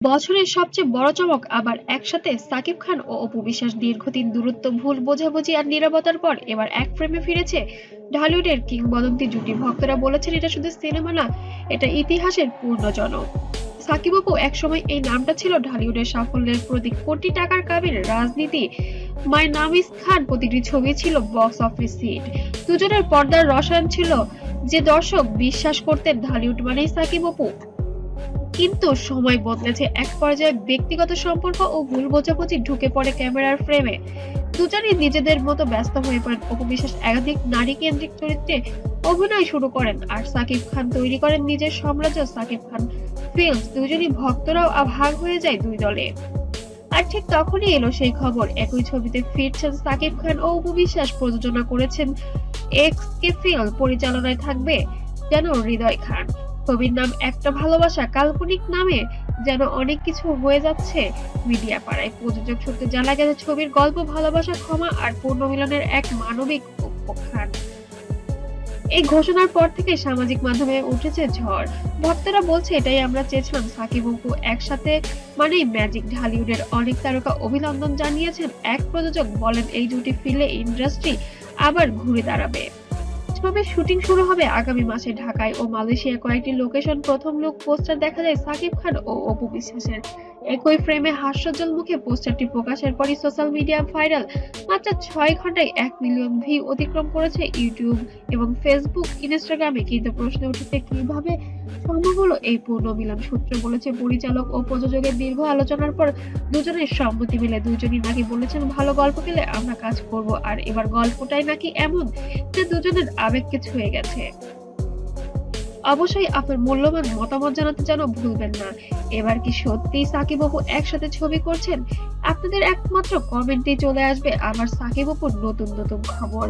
বছরের সবচেয়ে বড় চমক আবার একসাথে সাকিব খান ও অপু বিশ্বাস। দীর্ঘদিন দূরত্ব, ভুল বোঝাবুঝি আর নীরবতার পর এবার এক ফ্রেমে ফিরেছে ঢালিউডের কিংবদন্তি জুটি। ভক্তরা বলেছেন এটা শুধু সিনেমা না, এটা ইতিহাসের পূর্ণজনক। সাকিব অপু একসময় এই নামটা ছিল ঢালিউডের সাফল্যের প্রতীক। কোটি টাকার কাবির রাজনীতি, মাই নাম ইজ খান প্রতিটি ছবি ছিল বক্স অফিস হিট। দুজনের পর্দার রসায়ন ছিল যে দর্শক বিশ্বাস করতেন ঢালিউড মানেই সাকিব অপু। কিন্তু সময় বদলেছে, এক পর্যায়ে ব্যক্তিগত সম্পর্ক ও ভুল বোঝাবুঝি ঢুকে পড়ে ক্যামেরার ফ্রেমে। দুজনেই নিজেদের মতো ব্যস্ত হয়ে পড়েন। অপু বিশ্বাস একাধিক নারী কেন্দ্রিক চরিত্রে অভিনয় শুরু করেন আর সাকিব খান তৈরি করেন নিজের সাম্রাজ্য, সাকিব খান ফিল্মস। দুজনই ভক্তরাও ভাগ হয়ে যায় দুই দলে। আর ঠিক তখনই এলো সেই খবর, একই ছবিতে ফিরছেন সাকিব খান ও অপু বিশ্বাস। প্রযোজনা করেছেন এক্স কে ফিল্ম, পরিচালনায় থাকবে যেন হৃদয় খান। ছবির নাম একটা ভালোবাসা। কাল্পনিক নামে যেন অনেক কিছু হয়ে যাচ্ছে মিডিয়া পাড়ায়। প্রযোজক সূত্রে জানা গেছে ছবির গল্প ভালোবাসা, ক্ষমা আর পুনর্মিলনের এক মানবিক উপাখ্যান। এই ঘোষণার পর থেকে সামাজিক মাধ্যমে উঠেছে ঝড়। ভক্তরা বলছে এটাই আমরা চেয়েছিলাম, সাকিব অপু একসাথে মানেই ম্যাজিক। ঢালিউডের অনেক তারকা অভিনন্দন জানিয়েছেন। এক প্রযোজক বলেন এই জুটি ফিরলে ইন্ডাস্ট্রি আবার ঘুরে দাঁড়াবে। ছবির শুটিং শুরু হবে আগামী মাসে। ঢাকায় ও মালয়েশিয়ার কয়েকটি লোকেশন। প্রথম লুক পোস্টার দেখা যায় সাকিব খান ও অপু বিশ্বাসের একই ফ্রেমে হাস্যোজ্জ্বল মুখে। পোস্টারটি প্রকাশের পরই সোশ্যাল মিডিয়া ভাইরাল। মাত্র 6 ঘন্টায় 1 মিলিয়ন ভিউ অতিক্রম করেছে ইউটিউব এবং ফেসবুক, ইনস্টাগ্রামে। কিন্তু প্রশ্ন উঠেছে কিভাবে সম্ভব হলো এই পুনর্মিলন। সূত্র বলেছে পরিচালক ও প্রযোজকের দীর্ঘ আলোচনার পর দুজনের সম্মতি মিলে। দুজনই নাকি বলেছেন ভালো গল্প পেলে আমরা কাজ করব। আর এবার গল্পটাই নাকি এমন যে দুজনের আবেগকে ছুঁয়ে গেছে। অবশ্যই আপনার মূল্যবান মতামত জানাতে যেন ভুলবেন না। এবার কি সত্যিই সাকিব অপু একসাথে ছবি করছেন? আপনাদের একমাত্র কমেন্টে চলে আসবে আবার সাকিব অপুর নতুন নতুন খবর।